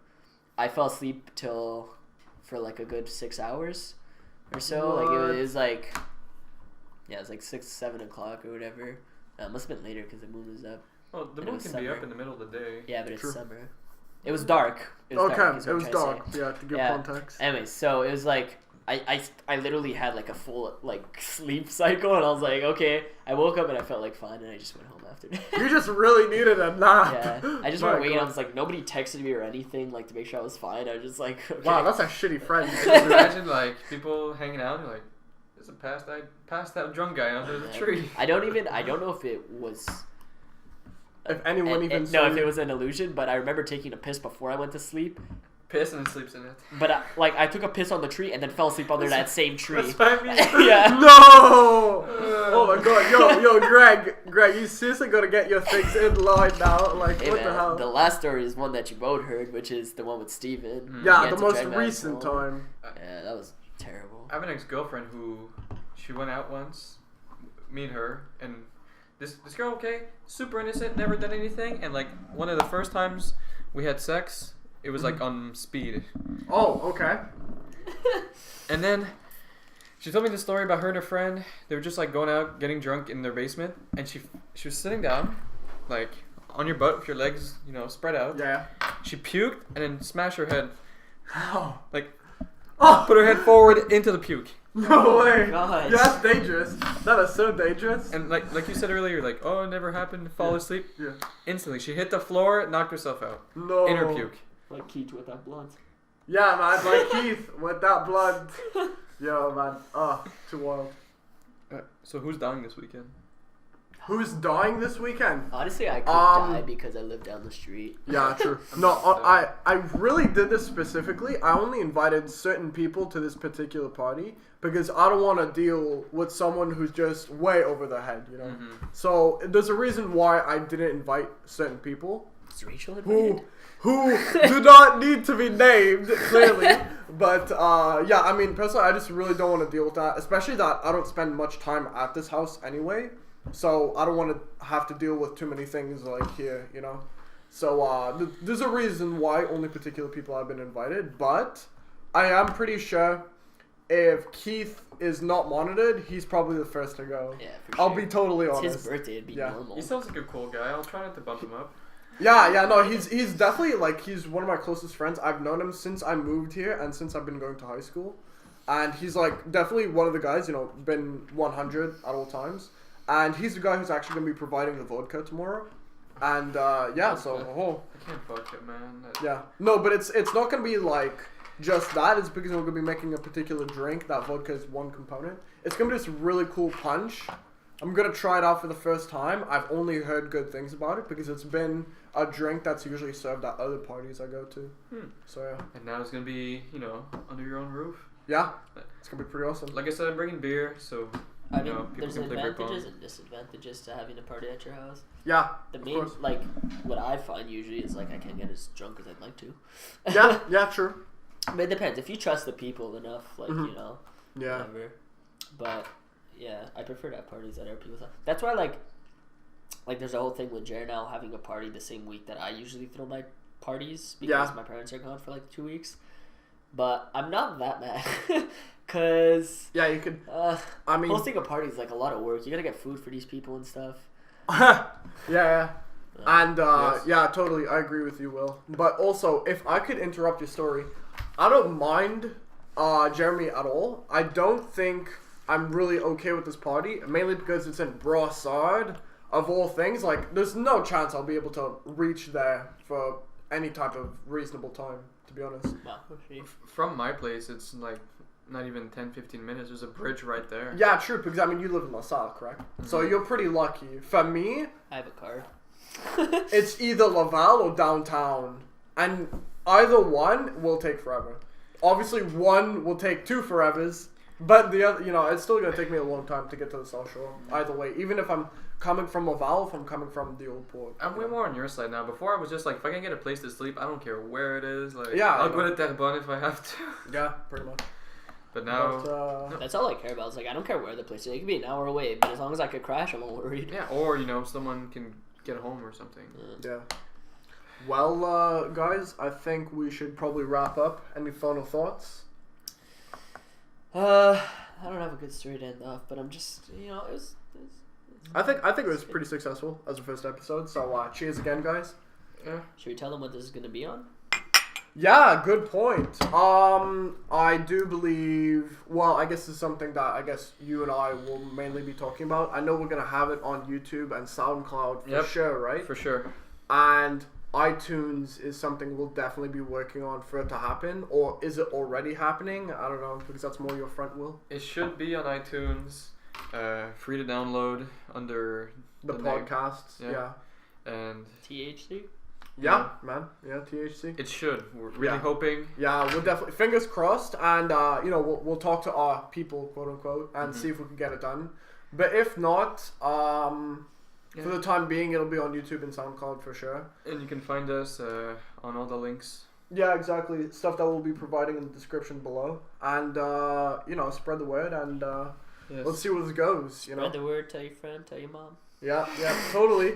I fell asleep for like a good 6 hours or so. Like it was like, yeah, it was like 6, 7 o'clock or whatever. It must have been later because the moon was up. Well, the And it moon was can be summer. up in the middle of the day. Yeah, but it's True. summer. It was dark. It was Okay, dark, is what it I'm was trying to say. dark. Yeah, to give Yeah. context. Anyways, so it was like I literally had like a full like sleep cycle, and I was like, okay. I woke up and I felt like fine, and I just went home after that. You just really needed a nap. Yeah, I just My went waiting. I God. was like, nobody texted me or anything like to make sure I was fine. I was just like, okay. Wow, that's a shitty friend. Just imagine like people hanging out and you're like, there's a passed out drunk guy under the tree. I don't know if it was. If anyone even no, saw if you. it was an illusion, but I remember taking a piss before I went to sleep. Piss and then sleeps in it. But I took a piss on the tree and then fell asleep under that same tree. That's what I mean. Yeah. No! Oh my god, yo, Greg, you seriously gotta get your things in line now. Like, Hey what man, the hell? the last story is one that you both heard, which is the one with Steven. Yeah, He had the to most drag that recent home. time. Yeah, that was terrible. I have an ex-girlfriend who, she went out once, me and her, and this girl, okay, super innocent, never done anything, and like one of the first times we had sex, it was like on speed. Oh, okay. And then she told me the story about her and her friend. They were just like going out, getting drunk in their basement, and she was sitting down, like on your butt with your legs, you know, spread out. Yeah. She puked and then smashed her head, Oh. like Oh, put her head forward into the puke. no way. God. Yeah, that's dangerous. That is so dangerous. And like you said earlier, like, oh, it never happened. Fall asleep. Yeah. Instantly, she hit the floor, knocked herself out No. in her puke. Like Keith with that blunt. Yeah, man, like Keith with that blood. Yo, man. Oh, too wild. So who's dying this weekend? Who's dying this weekend? Honestly, I could die because I live down the street. Yeah, true. No, I really did this specifically. I only invited certain people to this particular party because I don't want to deal with someone who's just way over their head, you know? Mm-hmm. So there's a reason why I didn't invite certain people. Is Rachel invited? Who do not need to be named, clearly. But, yeah, I mean, personally, I just really don't want to deal with that. Especially that I don't spend much time at this house anyway. So I don't want to have to deal with too many things like here, you know? So, there's a reason why only particular people have been invited. But I am pretty sure if Keith is not monitored, he's probably the first to go. Yeah, for sure. I'll be totally honest. It's his birthday, it'd be normal. He sounds like a cool guy. I'll try not to bump him up. Yeah, no, he's definitely, like, he's one of my closest friends. I've known him since I moved here and since I've been going to high school. And he's, like, definitely one of the guys, you know, been 100 at all times. And he's the guy who's actually going to be providing the vodka tomorrow. And, yeah, so, I can't vodka, man. Yeah. No, but it's not going to be, like, just that. It's because we're going to be making a particular drink. That vodka is one component. It's going to be this really cool punch. I'm going to try it out for the first time. I've only heard good things about it because it's been a drink that's usually served at other parties I go to. So, yeah. And now it's going to be, you know, under your own roof. Yeah. It's going to be pretty awesome. Like I said, I'm bringing beer, so, you know, people there's can play beer pong. advantages and disadvantages to having a party at your house. Yeah, The main, like, what I find usually is, like, I can't get as drunk as I'd like to. Yeah, true. But it depends. If you trust the people enough, like, you know, Yeah. whatever. But, yeah, I prefer to have parties at other people's house. That's why, like, there's a whole thing with Jared now having a party the same week that I usually throw my parties because my parents are gone for, like, 2 weeks. But I'm not that mad. Because... Yeah, you could... I mean... hosting a party is, like, a lot of work. You gotta get food for these people and stuff. yeah. And, yes. yeah, totally, I agree with you, Will. But also, if I could interrupt your story, I don't mind Jeremy at all. I don't think I'm really okay with this party, mainly because it's in Brossard, of all things. Like, there's no chance I'll be able to reach there for any type of reasonable time, to be honest. Wow. From my place, it's like not even 10-15 minutes. There's a bridge right there. Yeah, true, because, I mean, you live in LaSalle, correct? So you're pretty lucky. For me... I have a car. It's either Laval or downtown, and either one will take forever. Obviously, one will take 2 forevers, but the other, you know, it's still gonna take me a long time to get to the South Shore. Either way, even if I'm coming from Laval, if I'm coming from the Old Port. I'm way more on your side now. Before I was just like, if I can get a place to sleep, I don't care where it is. Like, Yeah, I'll I go to Terrebonne if I have to. Yeah, pretty much. But now, But, That's all I care about. It's like, I don't care where the place is. It could be an hour away, but as long as I could crash, I'm not worried. yeah, or you know, someone can get home or something. yeah. Well, guys, I think we should probably wrap up. Any final thoughts? I don't have a good story to end off, but I'm just, you know, it was I think it was pretty successful as a first episode. So cheers again, guys. Yeah. Should we tell them what this is going to be on? Yeah, good point. I do believe. Well, I guess it's something that I guess you and I will mainly be talking about. I know we're gonna have it on YouTube and SoundCloud for sure, right? For sure. And iTunes is something we'll definitely be working on for it to happen, or is it already happening? I don't know, because that's more your front, Will. It should be on iTunes, free to download under The name. podcasts, yeah. And THC? Yeah, man. Yeah, THC. it should. We're really hoping. Yeah, we'll definitely fingers crossed, and you know we'll talk to our people, quote unquote, and see if we can get it done. But if not, for the time being, it'll be on YouTube and SoundCloud for sure. And you can find us on all the links. Yeah, exactly. Stuff that we'll be providing in the description below, and you know, spread the word, and let's see where this goes. You know, Spread the word, tell your friend, tell your mom. Yeah, totally.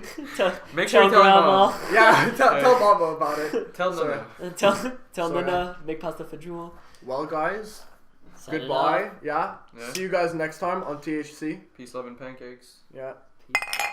Make sure you tell grandma. Mom. Yeah, tell Mama about it. Tell them. So, Tell So, Nana, make pasta fagioli. well, guys, Signing goodbye. off. Yeah. Yeah. See you guys next time on THC. Peace, love, and pancakes. Yeah. Peace.